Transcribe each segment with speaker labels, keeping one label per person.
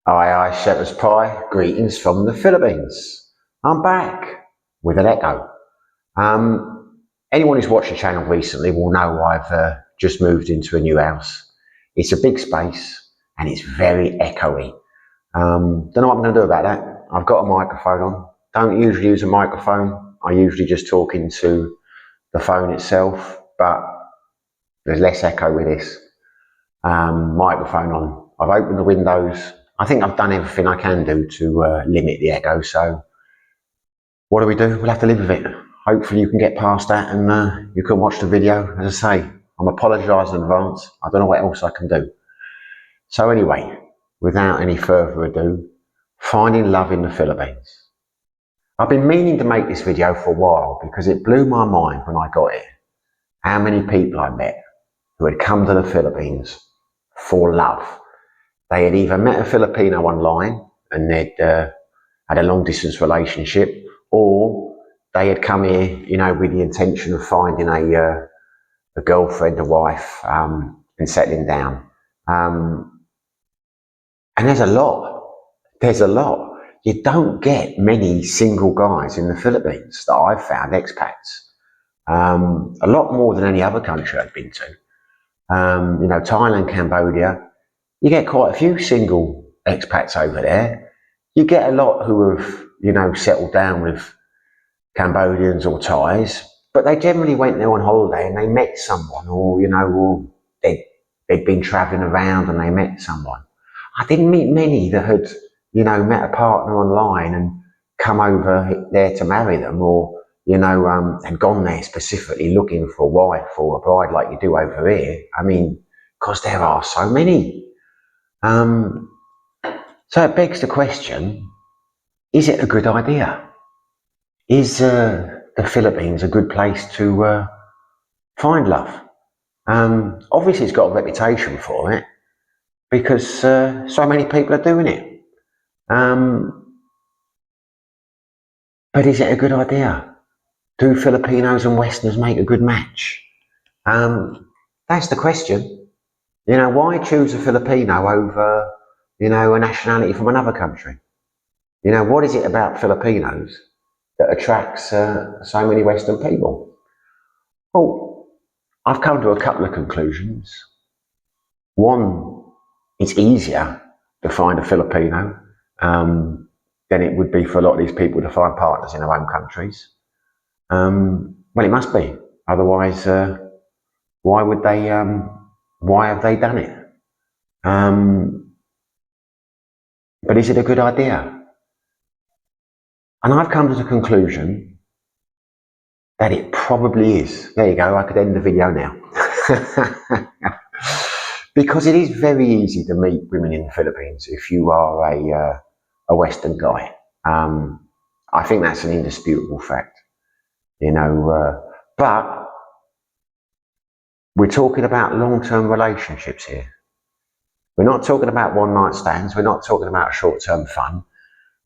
Speaker 1: Aye, shepherd's pie. Greetings from the Philippines. I'm back with an echo. Anyone who's watched the channel recently will know I've just moved into a new house. It's a big space and it's very echoey. Don't know what I'm going to do about that. I've got a microphone on. Don't usually use a microphone. I usually just talk into the phone itself, but there's less echo with this. Microphone on. I've opened the windows. I think I've done everything I can do to limit the echo, so what do? We'll have to live with it. Hopefully you can get past that and you can watch the video. As I say, I'm apologising in advance. I don't know what else I can do. So anyway, without any further ado, finding love in the Philippines. I've been meaning to make this video for a while because it blew my mind when I got here. How many people I met who had come to the Philippines for love. They had either met a Filipino online and they'd had a long distance relationship, or they had come here, with the intention of finding a girlfriend, a wife, and settling down. And there's a lot. You don't get many single guys in the Philippines that I've found, expats. A lot more than any other country I've been to. Thailand, Cambodia, you get quite a few single expats over there. You get a lot who have, settled down with Cambodians or Thais, but they generally went there on holiday and they met someone, or they'd been travelling around and they met someone. I didn't meet many that had, met a partner online and come over there to marry them, or, had gone there specifically looking for a wife or a bride like you do over here. I mean, because there are so many. So it begs the question, is it a good idea? Is the Philippines a good place to find love? Obviously it's got a reputation for it because so many people are doing it. But is it a good idea? Do Filipinos and Westerners make a good match? That's the question. Why choose a Filipino over, a nationality from another country? What is it about Filipinos that attracts so many Western people? Well, I've come to a couple of conclusions. One, it's easier to find a Filipino than it would be for a lot of these people to find partners in their own countries. Well, it must be. Otherwise, why would they? Why have they done it? But is it a good idea? And I've come to the conclusion that it probably is. There you go, I could end the video now. Because it is very easy to meet women in the Philippines if you are a Western guy. I think that's an indisputable fact. But we're talking about long-term relationships here. We're not talking about one-night stands. We're not talking about short-term fun,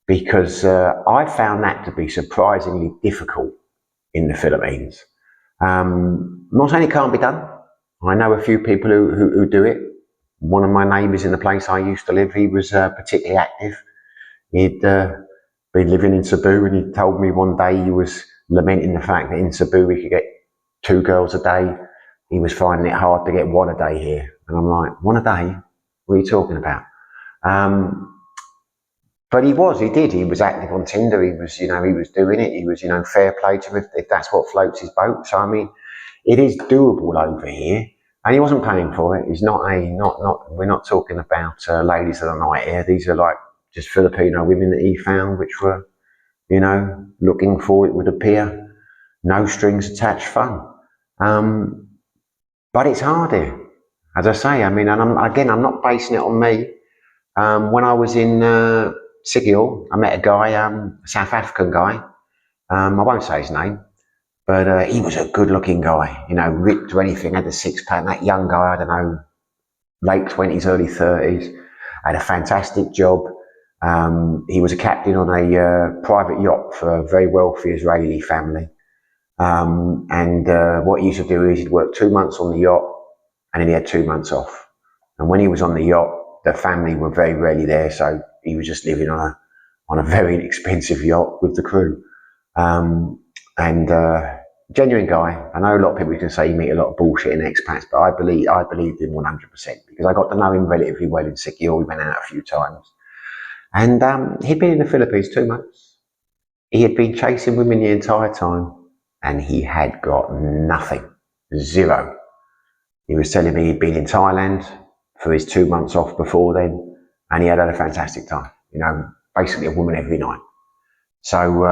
Speaker 1: because I found that to be surprisingly difficult in the Philippines. I'm not saying it can't be done. I know a few people who do it. One of my neighbours in the place I used to live, he was particularly active. He'd been living in Cebu, and he told me one day he was lamenting the fact that in Cebu he could get 2 girls a day. He was finding it hard to get 1 a day here. And I'm like, 1 a day? What are you talking about? But he did. He was active on Tinder. He was doing it. He was, fair play to him if that's what floats his boat. So, I mean, it is doable over here. And he wasn't paying for it. He's we're not talking about ladies of the night here. These are like just Filipino women that he found, which were, looking for, it would appear, no strings attached fun. But it's hard here, as I say. I mean, and I'm not basing it on me. When I was in Sigil, I met a guy, a South African guy. I won't say his name, but he was a good-looking guy. Ripped to anything, had the six-pack. That young guy, I don't know, late 20s, early 30s, had a fantastic job. He was a captain on a private yacht for a very wealthy Israeli family. And what he used to do is he'd work 2 months on the yacht and then he had 2 months off. And when he was on the yacht, the family were very rarely there, so he was just living on a very inexpensive yacht with the crew. And genuine guy. I know a lot of people can say you meet a lot of bullshit in expats, but I believed him 100% because I got to know him relatively well in Sikihor. We went out a few times. And he'd been in the Philippines 2 months. He had been chasing women the entire time and he had got nothing. Zero. He was telling me he'd been in Thailand for his 2 months off before then and he had a fantastic time. You know, basically a woman every night. So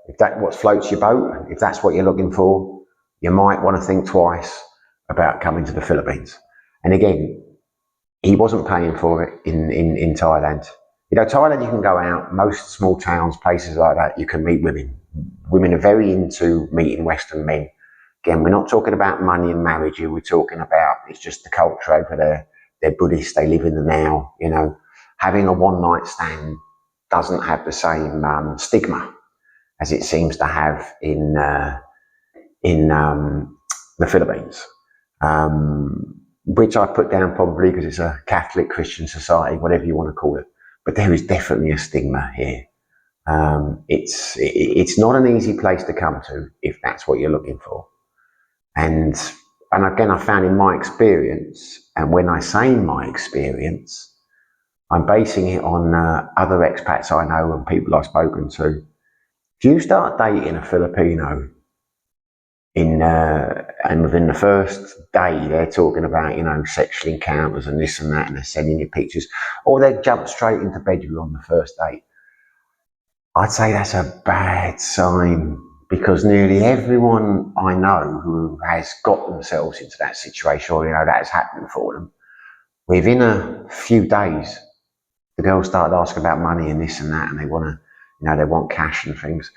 Speaker 1: if that's what floats your boat, if that's what you're looking for, you might want to think twice about coming to the Philippines. And again, he wasn't paying for it in Thailand. You know, Thailand, you can go out, most small towns, places like that, you can meet women. Women are very into meeting Western men. Again, we're not talking about money and marriage here, we're talking about, it's just the culture over there. They're Buddhist, they live in the now, you know. Having a one-night stand doesn't have the same stigma as it seems to have in the Philippines. Which I put down probably because it's a Catholic Christian society, whatever you want to call it. But there is definitely a stigma here. It's not an easy place to come to if that's what you're looking for. And again, I found in my experience, and when I say my experience, I'm basing it on other expats I know and people I've spoken to. If you start dating a Filipino and within the first day they're talking about, you know, sexual encounters and this and that, and they're sending you pictures, or they jump straight into bed with you on the first date, I'd say that's a bad sign because nearly everyone I know who has got themselves into that situation, or, you know, that has happened for them, within a few days, the girls started asking about money and this and that, and they want to, you know, they want cash and things.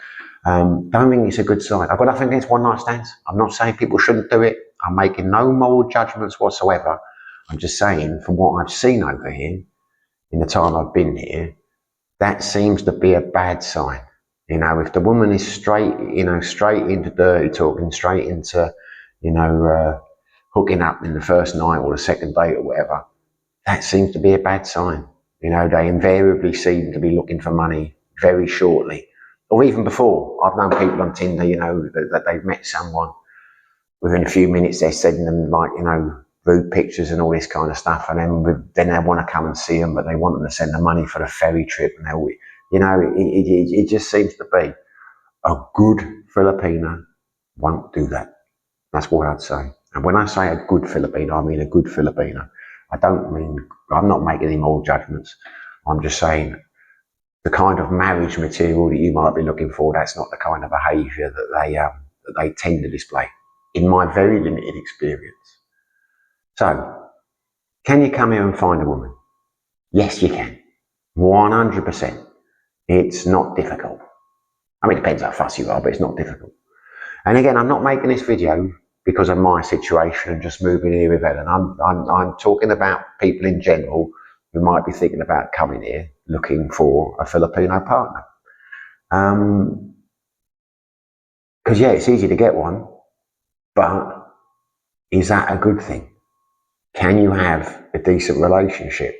Speaker 1: Don't think it's a good sign. I've got nothing against one-night stands. I'm not saying people shouldn't do it. I'm making no moral judgments whatsoever. I'm just saying, from what I've seen over here, in the time I've been here, that seems to be a bad sign. You know, if the woman is straight, you know, straight into dirty talking, straight into, you know, hooking up in the first night or the second date or whatever, that seems to be a bad sign. You know, they invariably seem to be looking for money very shortly. Or even before. I've known people on Tinder, you know, that they've met someone. Within a few minutes, they're sending them, like, you know, rude pictures and all this kind of stuff. And then they want to come and see them, but they want them to send the money for the ferry trip. And they'll, you know, it just seems to be a good Filipino won't do that. That's what I'd say. And when I say a good Filipino, I mean a good Filipino. I don't mean, I'm not making any moral judgments. I'm just saying, the kind of marriage material that you might be looking for, that's not the kind of behaviour that they tend to display, in my very limited experience. So, can you come here and find a woman? Yes, you can. 100%. It's not difficult. I mean, it depends how fussy you are, but it's not difficult. And again, I'm not making this video because of my situation and just moving here with Ellen. I'm talking about people in general who might be thinking about coming here looking for a Filipino partner. Because yeah, it's easy to get one, but is that a good thing? Can you have a decent relationship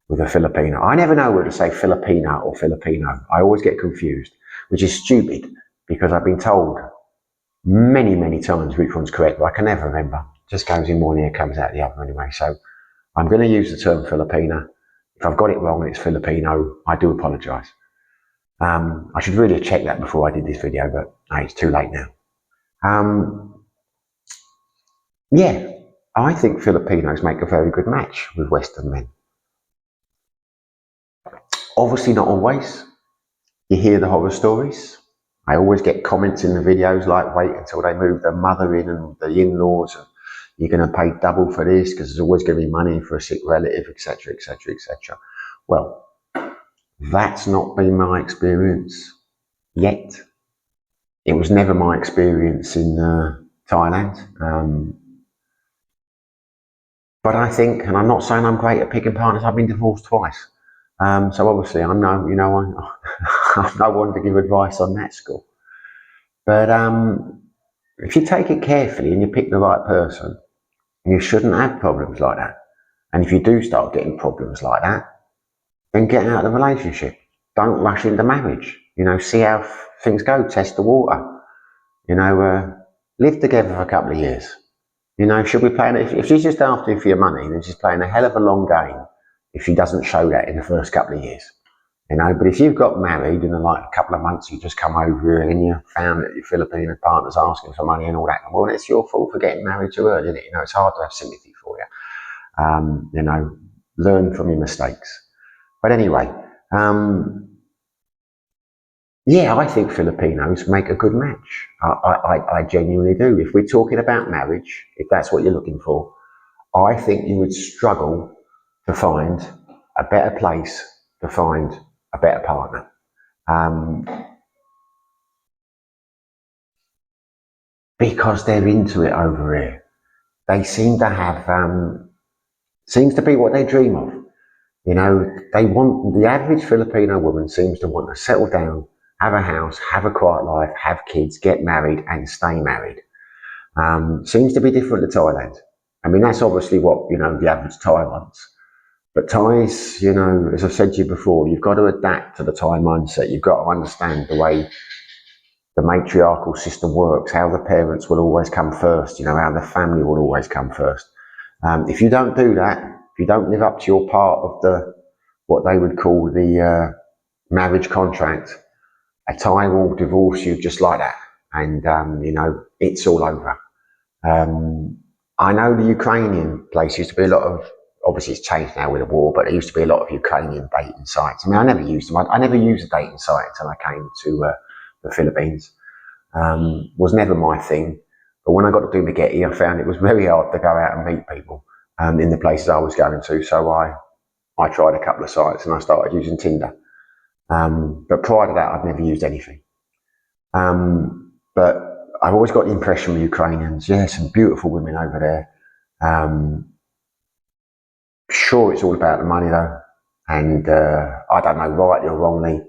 Speaker 1: with a Filipino? I never know whether to say Filipina or Filipino. I always get confused, which is stupid because I've been told many, many times which one's correct, but I can never remember. Just goes in one ear, comes out the other anyway. So I'm going to use the term Filipina. If I've got it wrong and it's Filipino, I do apologise. I should really have checked that before I did this video, but hey, it's too late now. Yeah, I think Filipinos make a very good match with Western men. Obviously not always. You hear the horror stories. I always get comments in the videos like, wait until they move their mother in and the in-laws, and you're going to pay double for this because there's always going to be money for a sick relative, etc., etc., etc. Well, that's not been my experience yet. It was never my experience in Thailand. But I think, and I'm not saying I'm great at picking partners, I've been divorced twice. So obviously I'm no, you know, I'm no one to give advice on that score. But if you take it carefully and you pick the right person, you shouldn't have problems like that. And if you do start getting problems like that, then get out of the relationship. Don't rush into marriage. You know, see how things go, test the water. You know, live together for a couple of years. You know, should we play? If she's just after you for your money, then she's playing a hell of a long game if she doesn't show that in the first couple of years. You know, but if you've got married and in like a couple of months you just come over here and you found that your Filipino partner's asking for money and all that, well, it's your fault for getting married too early, isn't it? You know, it's hard to have sympathy for you. You know, learn from your mistakes. But anyway, yeah, I think Filipinos make a good match. I genuinely do. If we're talking about marriage, if that's what you're looking for, I think you would struggle to find a better place to find a better partner. Um, because they're into it over here. They seem to have, seems to be what they dream of. You know, they want, the average Filipino woman seems to want to settle down, have a house, have a quiet life, have kids, get married and stay married. Seems to be different to Thailand. I mean, that's obviously what, you know, the average Thai wants. But Thais, you know, as I've said to you before, you've got to adapt to the Thai mindset. You've got to understand the way the matriarchal system works, how the parents will always come first, you know, how the family will always come first. If you don't do that, if you don't live up to your part of the, what they would call the marriage contract, a Thai will divorce you just like that. And, you know, it's all over. I know the Ukrainian place used to be a lot of, obviously it's changed now with the war, but there used to be a lot of Ukrainian dating sites. I mean, I never used them. I never used a dating site until I came to the Philippines. Was never my thing. But when I got to do Spaghetti, I found it was very hard to go out and meet people in the places I was going to. So I tried a couple of sites and I started using Tinder. But prior to that, I'd never used anything. But I've always got the impression with Ukrainians, yeah, some beautiful women over there. Sure, it's all about the money though. And I don't know, rightly or wrongly,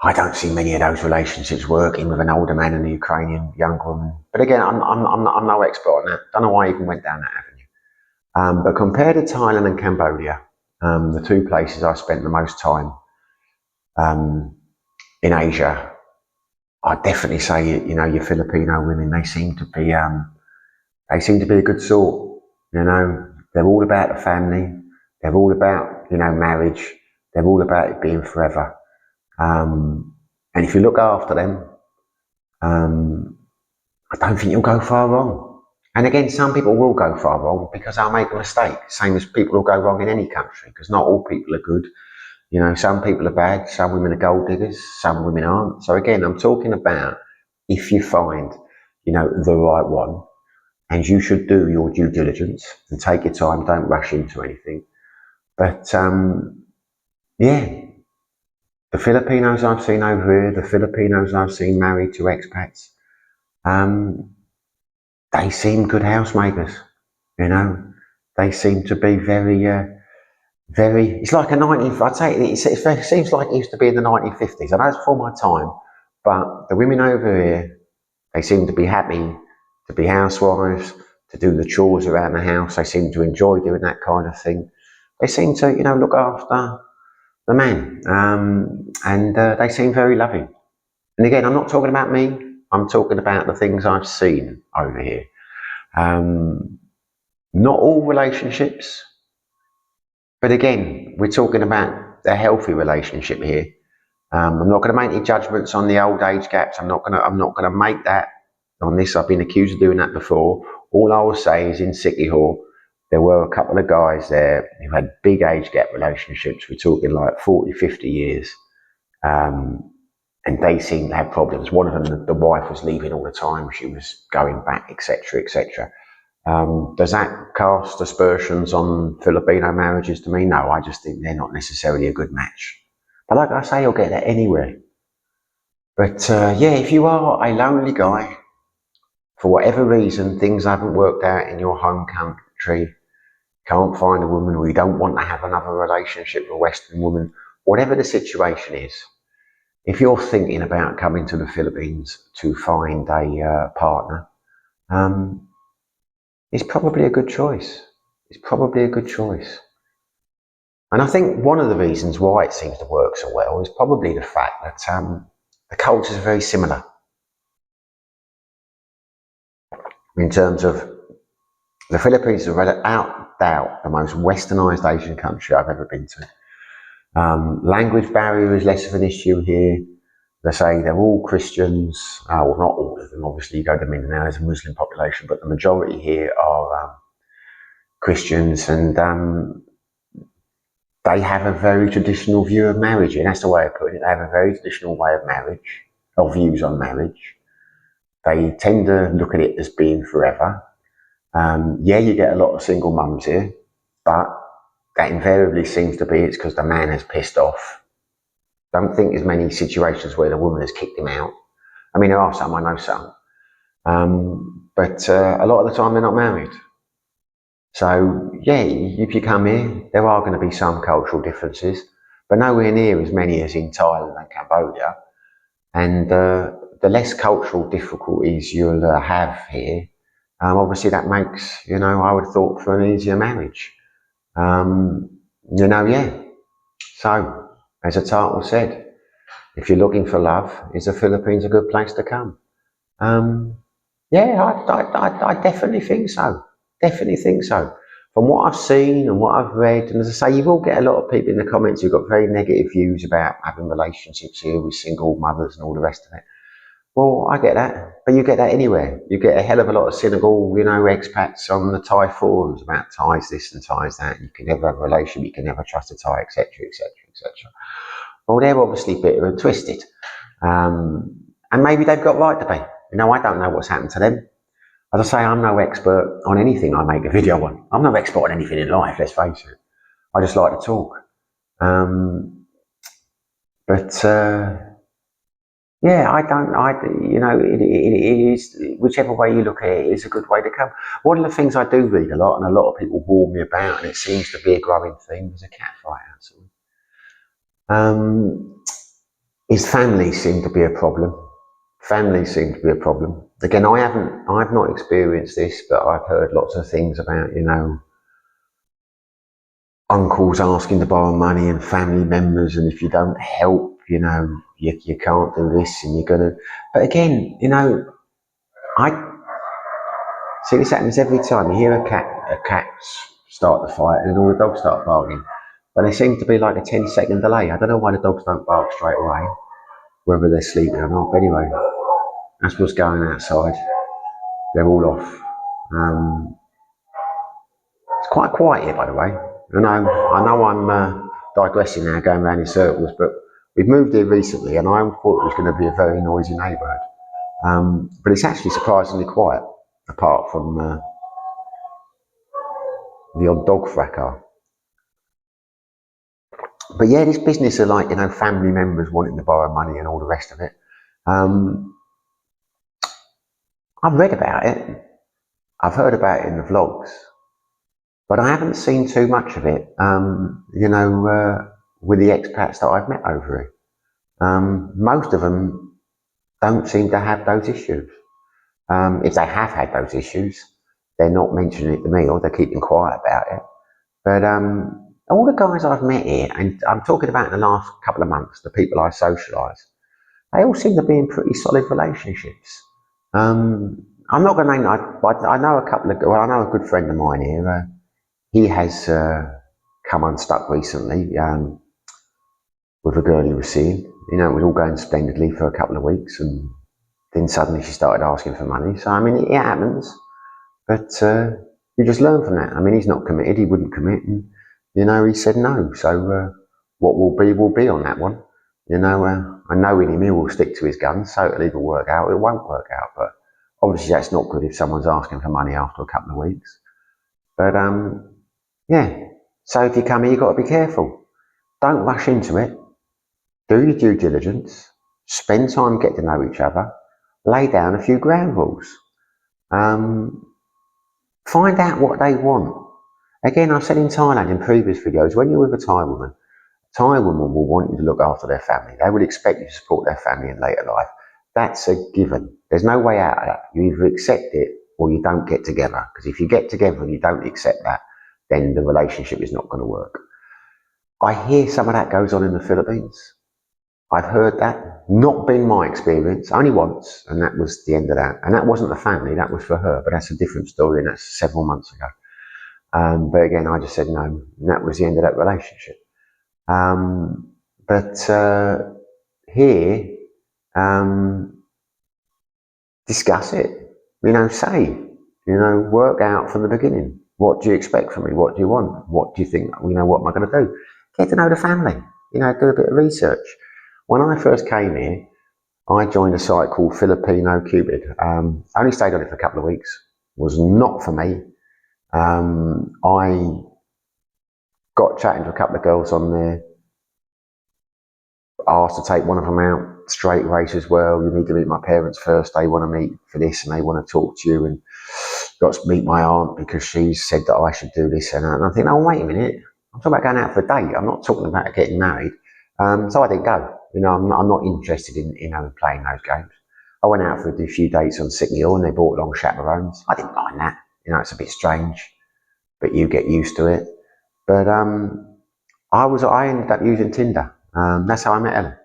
Speaker 1: I don't see many of those relationships working with an older man and a Ukrainian young woman. But again, I'm no expert on that. Don't know why I even went down that avenue. But compared to Thailand and Cambodia, the two places I spent the most time in Asia, I'd definitely say, you know, your Filipino women, they seem to be a good sort. You know, they're all about the family. They're all about, you know, marriage. They're all about it being forever. And if you look after them, I don't think you'll go far wrong. And again, some people will go far wrong because they'll make a mistake. Same as people will go wrong in any country, because not all people are good. You know, some people are bad, some women are gold diggers, some women aren't. So again, I'm talking about if you find, you know, the right one, and you should do your due diligence and take your time, don't rush into anything. But yeah, the Filipinos I've seen over here, the Filipinos I've seen married to expats, they seem good housemakers, you know. They seem to be very, it's like I'd say it seems like it used to be in the 1950s. I know it's before my time, but the women over here, they seem to be happy to be housewives, to do the chores around the house. They seem to enjoy doing that kind of thing. They seem to, you know, look after the man, and they seem very loving. And again, I'm not talking about me. I'm talking about the things I've seen over here. Not all relationships, but again, we're talking about a healthy relationship here. I'm not going to make any judgments on the old age gaps. I'm not going to make that on this. I've been accused of doing that before. All I will say is in City Hall, there were a couple of guys there who had big age gap relationships. We're talking like 40, 50 years. And they seemed to have problems. One of them, the wife was leaving all the time. She was going back, etc., etc. Does that cast aspersions on Filipino marriages to me? No, I just think they're not necessarily a good match. But like I say, you'll get that anywhere. But yeah, if you are a lonely guy, for whatever reason, things haven't worked out in your home country, can't find a woman, or you don't want to have another relationship with a Western woman, whatever the situation is, if you're thinking about coming to the Philippines to find a partner, it's probably a good choice. It's probably a good choice. And I think one of the reasons why it seems to work so well is probably the fact that the cultures are very similar in terms of the Philippines is without doubt the most westernised Asian country I've ever been to. Language barrier is less of an issue here. They say they're all Christians. Well, not all of them. Obviously, you go to Mindanao, there's a Muslim population, but the majority here are Christians, and they have a very traditional view of marriage. And that's the way I put it. They have a very traditional way of marriage, or views on marriage. They tend to look at it as being forever. Yeah, you get a lot of single mums here, but that invariably seems to be it's because the man has pissed off. Don't think there's many situations where the woman has kicked him out. I mean, there are some, I know some. But a lot of the time they're not married. So, yeah, if you come here, there are going to be some cultural differences, but nowhere near as many as in Thailand and Cambodia. And the less cultural difficulties you'll have here, obviously that makes, I would have thought for an easier marriage. Yeah. So, as the title said, if you're looking for love, is the Philippines a good place to come? Yeah, I definitely think so. Definitely think so. From what I've seen and what I've read, and as I say, you will get a lot of people in the comments who've got very negative views about having relationships here with single mothers and all the rest of it. Well, I get that, but you get that anywhere. You get a hell of a lot of cynical, expats on the Thai forums about Thais this and Thais that. You can never have a relationship, you can never trust a Thai, etc., etc., etc. Well, they're obviously bitter and twisted. And maybe they've got right to be. I don't know what's happened to them. As I say, I'm no expert on anything I make a video on. I'm no expert on anything in life, let's face it. I just like to talk. Yeah, it is, whichever way you look at it, it's a good way to come. One of the things I do read a lot, and a lot of people warn me about, and it seems to be a growing theme, is a cat fight outside. His families seem to be a problem. Families seem to be a problem. Again, I've not experienced this, but I've heard lots of things about, uncles asking to borrow money and family members, and if you don't help, you can't do this, and you're gonna. But again, I see this happens every time. You hear a cat start the fight, and then all the dogs start barking. But there seems to be like a 10-second delay. I don't know why the dogs don't bark straight away, whether they're sleeping or not. But anyway, that's what's going outside. They're all off. It's quite quiet here, by the way. I know I'm digressing now, going around in circles, but we've moved here recently, and I thought it was going to be a very noisy neighbourhood. But it's actually surprisingly quiet, apart from the odd dog fracas. But yeah, this business of family members wanting to borrow money and all the rest of it. I've read about it. I've heard about it in the vlogs, but I haven't seen too much of it, with the expats that I've met over here. Most of them don't seem to have those issues. If they have had those issues, they're not mentioning it to me, or they're keeping quiet about it. But all the guys I've met here, and I'm talking about in the last couple of months, the people I socialise, they all seem to be in pretty solid relationships. I'm not going to name, but I know I know a good friend of mine here. He has come unstuck recently with a girl he was seeing. It was all going splendidly for a couple of weeks, and then suddenly she started asking for money. So, I mean, it happens, but you just learn from that. I mean, he's not committed, he wouldn't commit, and, he said no. So, what will be on that one. I know in him he will stick to his guns, so it'll either work out or it won't work out. But obviously that's not good if someone's asking for money after a couple of weeks. But yeah, so if you come here, you've got to be careful. Don't rush into it. Do your due diligence. Spend time getting to know each other. Lay down a few ground rules. Find out what they want. Again, I've said in Thailand in previous videos, when you're with a Thai woman will want you to look after their family. They would expect you to support their family in later life. That's a given. There's no way out of that. You either accept it or you don't get together. Because if you get together and you don't accept that, then the relationship is not going to work. I hear some of that goes on in the Philippines. I've heard that. Not been my experience, only once, and that was the end of that. And that wasn't the family, that was for her, but that's a different story, and that's several months ago. But again, I just said no, and that was the end of that relationship. But here, discuss it. Work out from the beginning. What do you expect from me? What do you want? What do you think? What am I going to do? Get to know the family. Do a bit of research. When I first came here, I joined a site called Filipino Cupid. I only stayed on it for a couple of weeks. It was not for me. I got chatting to a couple of girls on there. Asked to take one of them out straight away. As well, you need to meet my parents first. They want to meet for this and they want to talk to you. And got to meet my aunt because she said that I should do this and that. And I think, oh, wait a minute. I'm talking about going out for a date. I'm not talking about getting married. So I didn't go. I'm not interested in playing those games. I went out for a few dates on Sydney Hill and they brought along chaperones. I didn't mind that. It's a bit strange, but you get used to it. But I ended up using Tinder. That's how I met Ellen.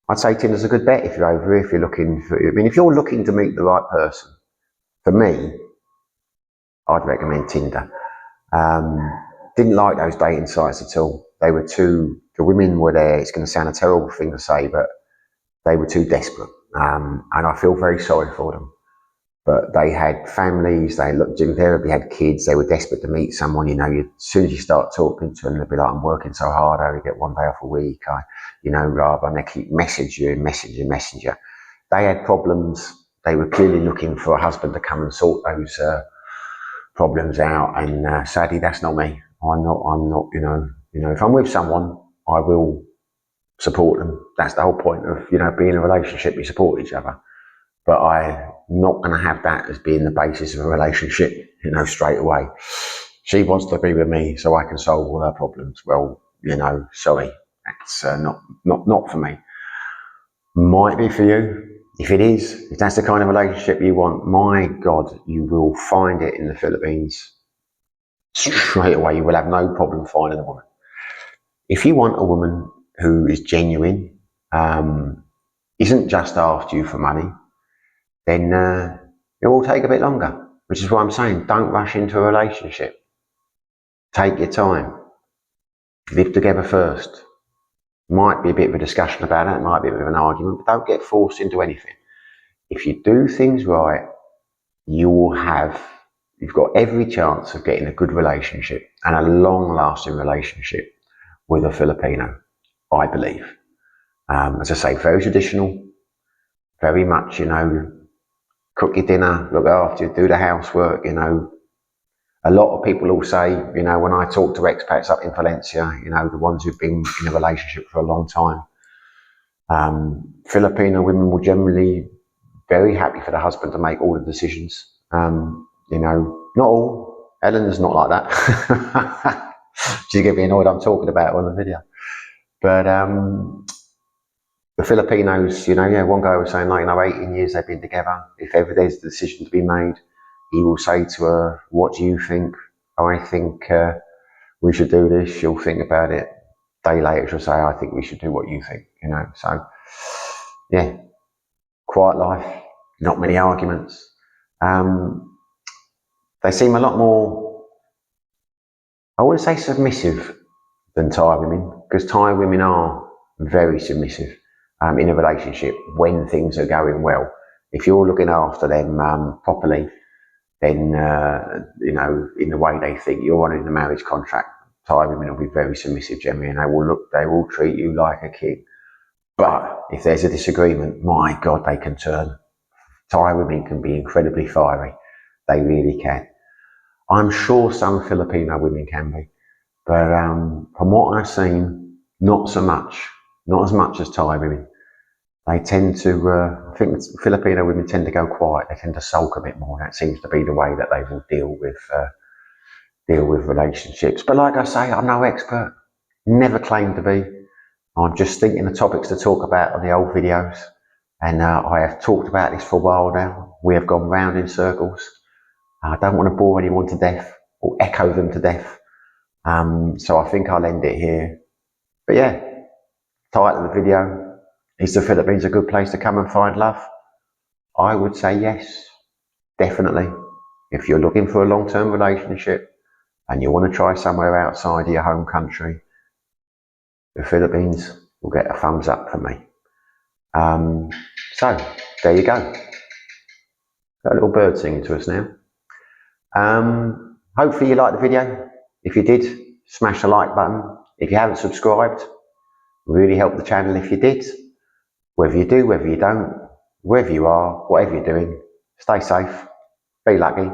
Speaker 1: I'd say Tinder's a good bet if you're over here, if you're looking for, if you're looking to meet the right person, for me, I'd recommend Tinder. Didn't like those dating sites at all. The women were there, it's going to sound a terrible thing to say, but they were too desperate. And I feel very sorry for them. But they had families, they invariably had kids, they were desperate to meet someone. As soon as you start talking to them, they'll be like, I'm working so hard, I only get one day off a week, rather, and they keep messaging you. They had problems. They were clearly looking for a husband to come and sort those problems out, and sadly, that's not me. I'm not, if I'm with someone, I will support them. That's the whole point of, being in a relationship, you support each other. But I'm not going to have that as being the basis of a relationship, straight away. She wants to be with me so I can solve all her problems. Well, sorry, that's not for me. Might be for you. If it is, if that's the kind of relationship you want, my God, you will find it in the Philippines. Straight away, you will have no problem finding a woman. If you want a woman who is genuine, isn't just after you for money, then it will take a bit longer, which is why I'm saying don't rush into a relationship. Take your time. Live together first. Might be a bit of a discussion about it, might be a bit of an argument, but don't get forced into anything. If you do things right, you've got every chance of getting a good relationship and a long-lasting relationship with a Filipino, I believe. As I say, very traditional, very much, cook your dinner, look after you, do the housework, A lot of people will say, when I talk to expats up in Valencia, the ones who've been in a relationship for a long time, Filipino women will generally very happy for the husband to make all the decisions. Not all. Eleanor's not like that. She's going to be annoyed I'm talking about her on the video. But the Filipinos, one guy was saying, 18 years they've been together. If ever there's a decision to be made, he will say to her, what do you think? I think we should do this. She'll think about it. A day later, she'll say, I think we should do what you think, So, yeah, quiet life, not many arguments. They seem a lot more, I wouldn't say submissive than Thai women, because Thai women are very submissive in a relationship when things are going well. If you're looking after them properly, then, in the way they think, you're honouring the marriage contract. Thai women will be very submissive generally, and they will treat you like a king. But if there's a disagreement, my God, they can turn. Thai women can be incredibly fiery. They really can. I'm sure some Filipino women can be. But from what I've seen, not so much. Not as much as Thai women. They tend to, I think Filipino women tend to go quiet. They tend to sulk a bit more. That seems to be the way that they will deal with relationships. But like I say, I'm no expert. Never claimed to be. I'm just thinking of topics to talk about on the old videos. And I have talked about this for a while now. We have gone round in circles. I don't want to bore anyone to death or echo them to death. So I think I'll end it here. But yeah, title of the video, is the Philippines a good place to come and find love? I would say yes, definitely. If you're looking for a long-term relationship and you want to try somewhere outside of your home country, the Philippines will get a thumbs up from me. So there you go. Got a little bird singing to us now. Hopefully you liked the video. If you did, smash the like button. If you haven't subscribed, really help the channel if you did. Whether you do, whether you don't, wherever you are, whatever you're doing, stay safe, be lucky.